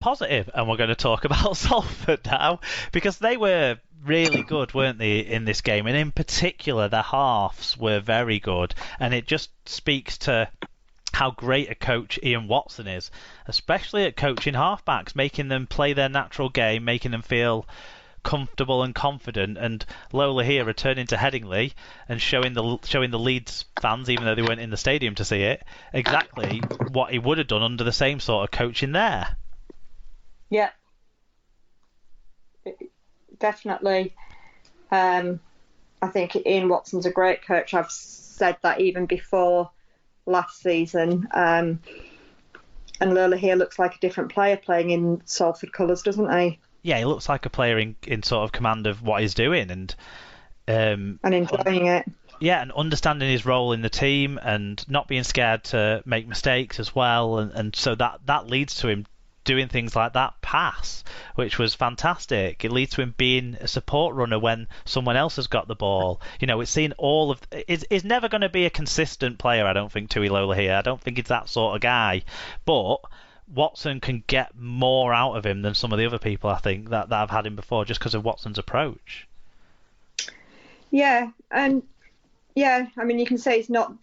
positive, and we're going to talk about Salford now, because they were really good, weren't they, in this game? And in particular, their halves were very good, and it just speaks to how great a coach Ian Watson is, especially at coaching halfbacks, making them play their natural game, making them feel comfortable and confident. And Lola here returning to Headingley and showing the Leeds fans, even though they weren't in the stadium to see it, exactly what he would have done under the same sort of coaching there. Yeah, definitely. I think Ian Watson's a great coach. I've said that even before last season. And Lola here looks like a different player playing in Salford colours, doesn't he? Yeah, he looks like a player in sort of command of what he's doing and enjoying it. Yeah, and understanding his role in the team and not being scared to make mistakes as well. And so that leads to him doing things like that pass, which was fantastic. It leads to him being a support runner when someone else has got the ball. You know, it's seen all of... He's never going to be a consistent player, I don't think, Tui Lola here. I don't think he's that sort of guy. But Watson can get more out of him than some of the other people, I think, that I've had him before, just because of Watson's approach. Yeah, and yeah, I mean, you can say he's not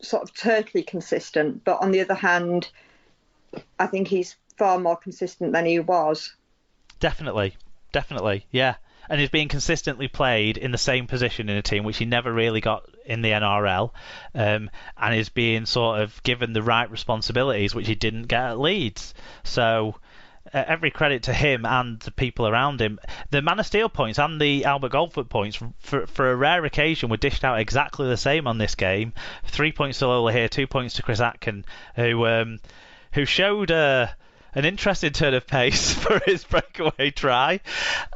sort of totally consistent, but on the other hand, I think he's far more consistent than he was. Definitely, yeah. And he's being consistently played in the same position in a team, which he never really got in the NRL, and is being sort of given the right responsibilities, which he didn't get at Leeds. So every credit to him and the people around him. The Man of Steel points and the Albert Goldfoot points, for a rare occasion, were dished out exactly the same on this game. 3 points to Lola here, 2 points to Chris Atkin, who showed an interesting turn of pace for his breakaway try.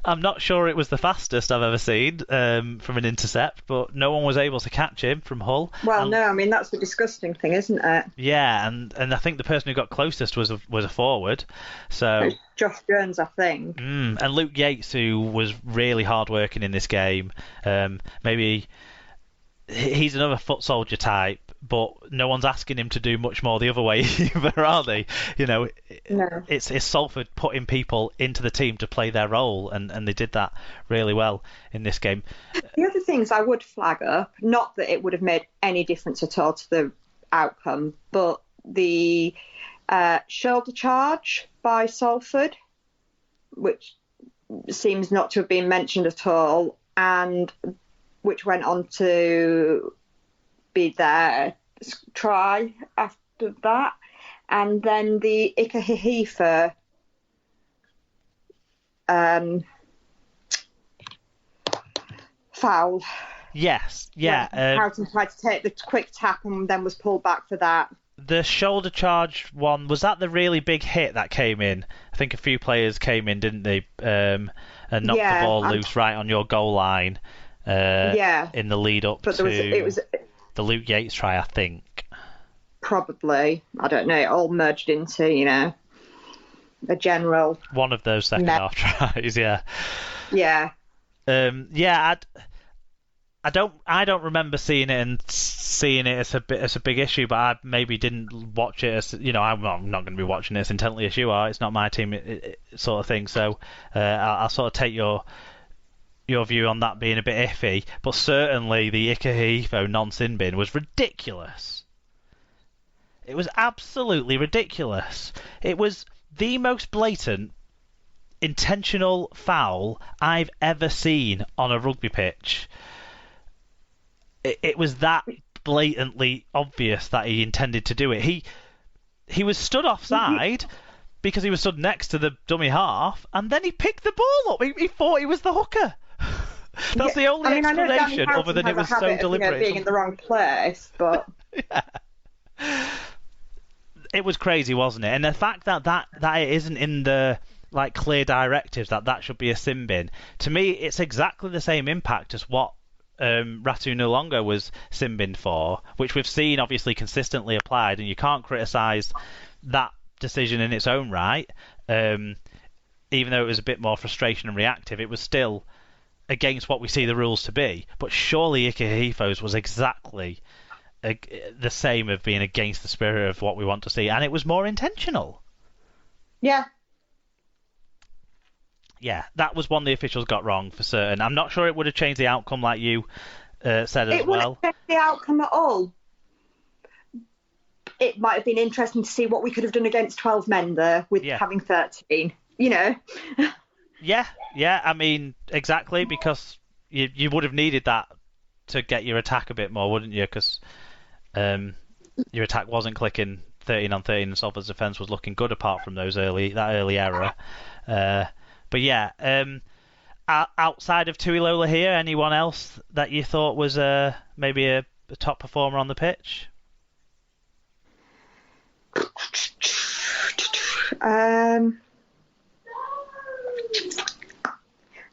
I'm not sure it was the fastest I've ever seen from an intercept, but no one was able to catch him from Hull. Well, no, I mean, that's the disgusting thing, isn't it? Yeah, and I think the person who got closest was a forward. So Josh Jones, I think. And Luke Yates, who was really hard working in this game. Maybe he's another foot soldier type, but no one's asking him to do much more the other way either, are they? You know, no. It's Salford putting people into the team to play their role, and they did that really well in this game. The other things I would flag up, not that it would have made any difference at all to the outcome, but the shoulder charge by Salford, which seems not to have been mentioned at all, and which went on to be their try after that. And then the Ikahihifa foul. Yes, yeah. Houghton tried to take the quick tap and then was pulled back for that. The shoulder charge one, was that the really big hit that came in? I think a few players came in, didn't they? And knocked the ball loose right on your goal line. In the lead up to the Luke Yates try, I think. Probably. I don't know. It all merged into, you know, a general... One of those second half tries, yeah. Yeah. I don't remember seeing it as a big issue, but I maybe didn't watch it as, you know, I'm not going to be watching it as intently as you are. It's not my team, sort of thing. So I'll sort of take your view on that being a bit iffy, but certainly the Ikahihifa non-sin bin was ridiculous. It was absolutely ridiculous. It was the most blatant, intentional foul I've ever seen on a rugby pitch. It was that blatantly obvious that he intended to do it. He was stood offside because he was stood next to the dummy half, and then he picked the ball up. He thought he was the hooker. That's the only explanation, other than it was so deliberate. Being in the wrong place, but yeah. It was crazy, wasn't it? And the fact that it isn't in the clear directives that should be a sin bin, to me, it's exactly the same impact as what Ratu Nulonga was sin binned for, which we've seen obviously consistently applied, and you can't criticise that decision in its own right. Even though it was a bit more frustration and reactive, it was still against what we see the rules to be. But surely Ikahifo's was exactly the same of being against the spirit of what we want to see, and it was more intentional. Yeah, that was one the officials got wrong for certain. I'm not sure it would have changed the outcome like you said as It well. wouldn't change the outcome at all. It might have been interesting to see what we could have done against 12 men there with having 13, you know. Yeah, I mean, exactly, because you would have needed that to get your attack a bit more, wouldn't you? Because your attack wasn't clicking 13 on 13 and Salford's defence was looking good apart from that early error. But yeah, outside of Tuilola here, anyone else that you thought was maybe a top performer on the pitch? And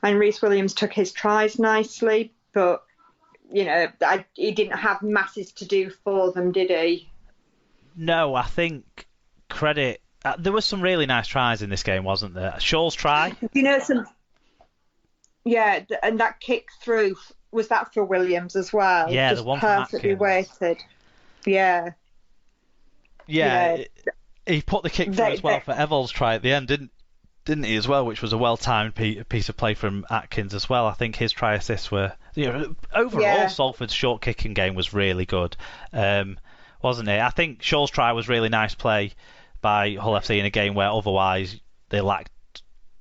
Rhys Williams took his tries nicely, but you know, he didn't have masses to do for them, did he? No, I think credit. There was some really nice tries in this game, wasn't there? Shaw's try. You know, and that kick through, was that for Williams as well? Yeah, just the one perfectly weighted. Yeah. Yeah, he put the kick through as well for Evol's try at the end, didn't he as well? Which was a well-timed piece of play from Atkins as well. I think his try assists were. Overall, Salford's short kicking game was really good, wasn't it? I think Shaw's try was really nice play by Hull FC in a game where otherwise they lacked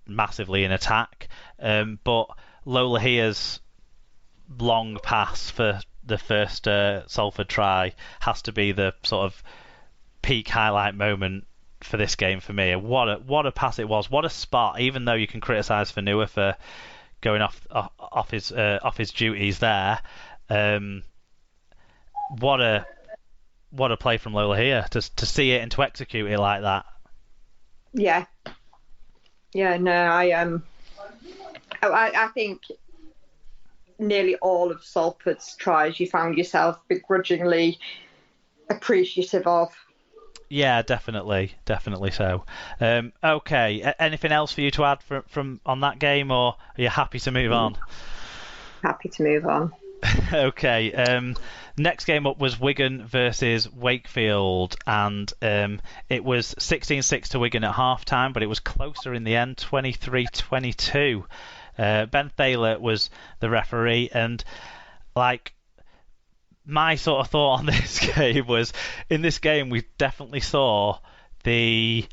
massively in attack. But Lola Here's long pass for the first Salford try has to be the sort of peak highlight moment for this game for me. What a pass it was! What a spot! Even though you can criticise Fanua for going off his duties there, what a play from Lola here to see it and to execute it like that. Yeah. No, I think nearly all of Salford's tries you found yourself begrudgingly appreciative of. Yeah, definitely so. Okay, anything else for you to add from on that game, or are you happy to move on? Happy to move on. Okay. Next game up was Wigan versus Wakefield, and it was 16-6 to Wigan at half-time, but it was closer in the end, 23-22. Ben Thaler was the referee, and my sort of thought on this game was, in this game we definitely saw the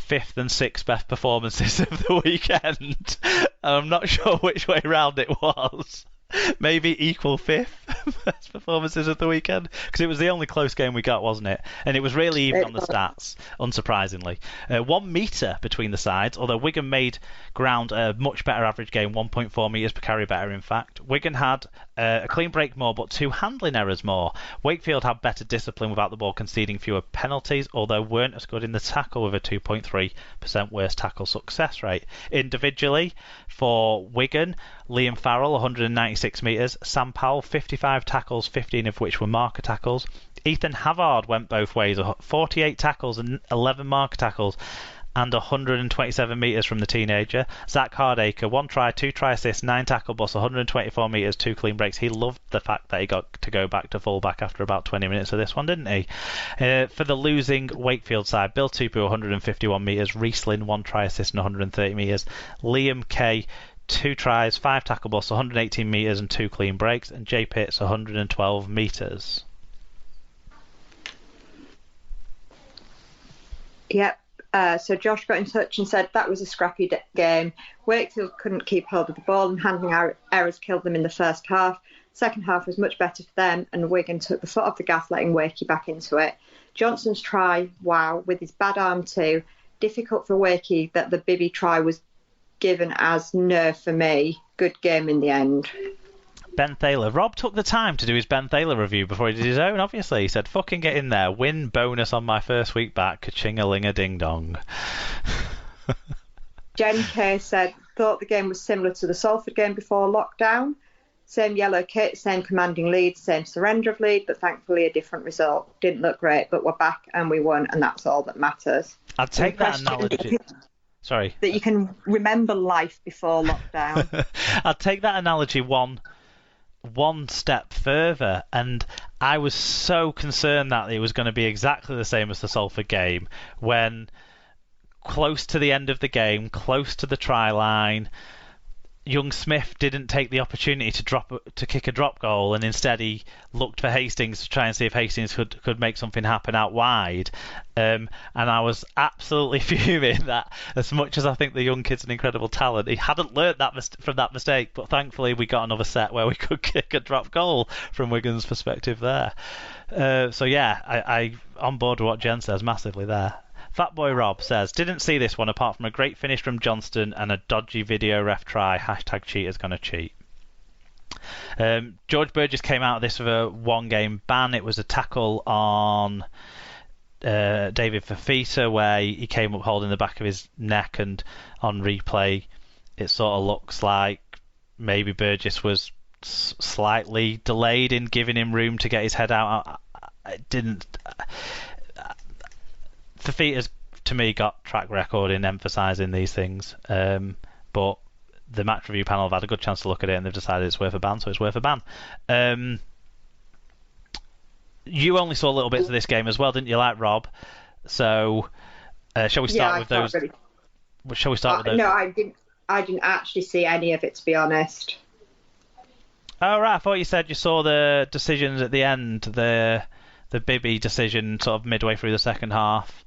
5th and 6th best performances of the weekend. I'm not sure which way round it was. Maybe equal 5th best performances of the weekend, because it was the only close game we got, wasn't it? And it was really even on the stats, unsurprisingly. 1 metre between the sides, although Wigan made ground a much better average game, 1.4 metres per carry better in fact. Wigan had a clean break more, but 2 handling errors more. Wakefield had better discipline without the ball, conceding fewer penalties, although weren't as good in the tackle with a 2.3% worse tackle success rate. Individually, for Wigan, Liam Farrell, 196 metres, Sam Powell, 55 tackles, 15 of which were marker tackles. Ethan Havard went both ways, 48 tackles and 11 marker tackles, and 127 metres from the teenager. Zach Hardacre, 1 try, 2 try assists, 9 tackle busts, 124 metres, 2 clean breaks. He loved the fact that he got to go back to full back after about 20 minutes of this one, didn't he? For the losing Wakefield side, Bill Tupu, 151 metres, Reece Lynn, 1 try assist and 130 metres, Liam Kay, 2 tries, 5 tackle busts, 118 metres and 2 clean breaks, and Jay Pitts, 112 metres. Yep. So Josh got in touch and said that was a scrappy game. Wakefield couldn't keep hold of the ball and handling errors killed them in the first half. Second half was much better for them, and Wigan took the foot off the gas, letting Wakey back into it. Johnson's try, wow, with his bad arm too. Difficult for Wakey that the Bibby try was given as no for me. Good game in the end. Ben Thaler. Rob took the time to do his Ben Thaler review before he did his own, obviously. He said, fucking get in there. Win bonus on my first week back. Ka-ching-a-ling-a-ding-dong. Jen K said, thought the game was similar to the Salford game before lockdown. Same yellow kit, same commanding lead, same surrender of lead, but thankfully a different result. Didn't look great, but we're back and we won, and that's all that matters. I'd take that analogy. Sorry. That you can remember life before lockdown. I'd take that analogy one step further, and I was so concerned that it was going to be exactly the same as the Salford game, when close to the end of the game, close to the try line. Young Smith didn't take the opportunity to kick a drop goal, and instead he looked for Hastings to try and see if Hastings could make something happen out wide. And I was absolutely fuming that, as much as I think the young kid's an incredible talent, he hadn't learnt from that mistake. But thankfully we got another set where we could kick a drop goal from Wigan's perspective there. So yeah, I on board with what Jen says massively there. Fatboy Rob says, didn't see this one apart from a great finish from Johnston and a dodgy video ref try. #cheater's gonna cheat. George Burgess came out of this with a 1-game ban. It was a tackle on David Fafita where he came up holding the back of his neck, and on replay it sort of looks like maybe Burgess was slightly delayed in giving him room to get his head out. Fafita's, to me, got track record in emphasising these things, but the match review panel have had a good chance to look at it and they've decided it's worth a ban, so it's worth a ban. You only saw little bits of this game as well, didn't you, like Rob? So shall we start with those? Really... Shall we start with those? No, I didn't actually see any of it, to be honest. Oh right, I thought you said you saw the decisions at the end, the Bibby decision sort of midway through the second half.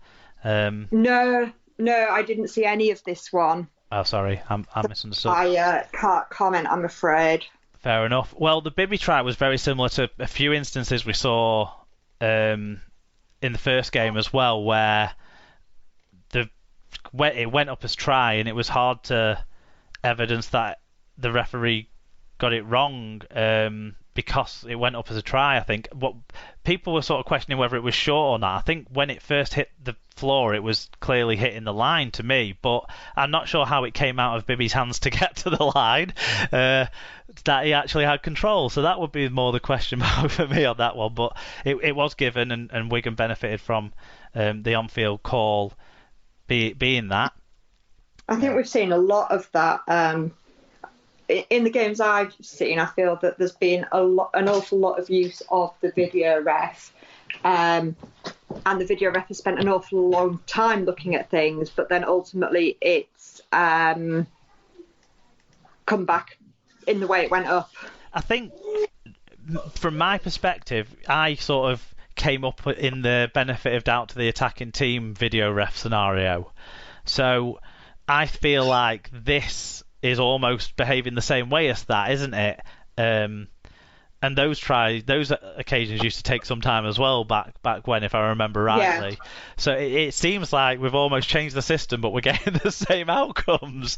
No, I didn't see any of this one. Oh, sorry, I misunderstood. I can't comment, I'm afraid. Fair enough. Well, the Bibby try was very similar to a few instances we saw in the first game as well, where it went up as try, and it was hard to evidence that the referee got it wrong because it went up as a try. I think what people were sort of questioning whether it was short or not. I think when it first hit the floor, it was clearly hitting the line to me, but I'm not sure how it came out of Bibby's hands to get to the line, that he actually had control. So that would be more the question mark for me on that one. But it was given, and Wigan benefited from the on-field call being that. I think we've seen a lot of that. In the games I've seen, I feel that there's been an awful lot of use of the video ref, and the video ref has spent an awful long time looking at things, but then ultimately it's come back in the way it went up. I think, from my perspective, I sort of came up in the benefit of doubt to the attacking team video ref scenario. So I feel like this is almost behaving the same way as that, isn't it? And those occasions used to take some time as well back when, if I remember rightly. Yeah. So it seems like we've almost changed the system, but we're getting the same outcomes,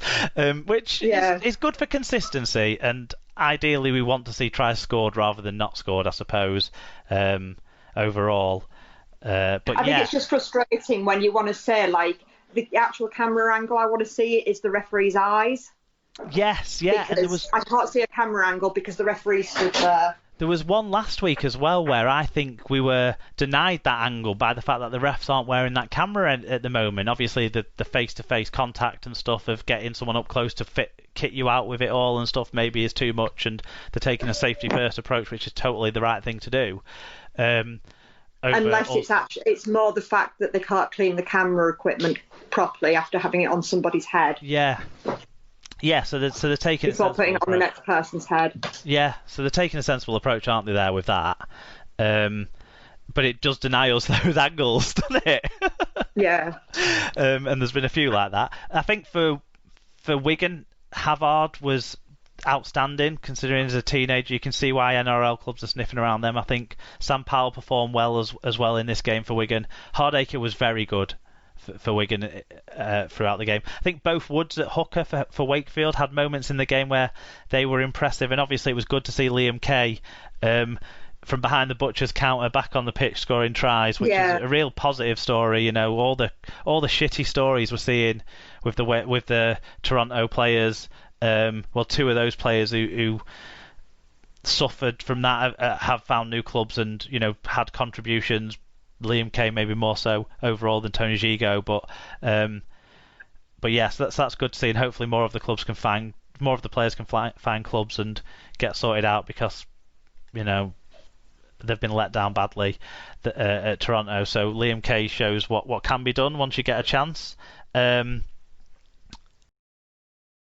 which is good for consistency. And ideally, we want to see tries scored rather than not scored, I suppose, overall. But I think it's just frustrating when you want to say, like, the actual camera angle I want to see is the referee's eyes. Yes, yeah. And I can't see a camera angle because the referee stood there. There was one last week as well where I think we were denied that angle by the fact that the refs aren't wearing that camera at the moment. Obviously, the face-to-face contact and stuff of getting someone up close to kit you out with it all and stuff maybe is too much, and they're taking a safety-first approach, which is totally the right thing to do. Unless it's more the fact that they can't clean the camera equipment properly after having it on somebody's head. Yeah, so they're taking before putting it on the next person's head. Yeah, so they're taking a sensible approach, aren't they, there with that? But it does deny us those angles, doesn't it? Yeah. And there's been a few like that. I think for Wigan, Havard was outstanding, considering as a teenager. You can see why NRL clubs are sniffing around them. I think Sam Powell performed well as well in this game for Wigan. Hardacre was very good for Wigan throughout the game. I think both Woods at hooker for Wakefield had moments in the game where they were impressive, and obviously it was good to see Liam Kay from behind the butcher's counter back on the pitch scoring tries, which is a real positive story. You know, all the shitty stories we're seeing with the Toronto players. Well, two of those players who suffered from that have found new clubs and, you know, had contributions. Liam Kay maybe more so overall than Tony Gigo, but yes, that's good to see, and hopefully more of the players can find clubs and get sorted out, because, you know, they've been let down badly at Toronto. So Liam Kay shows what can be done once you get a chance.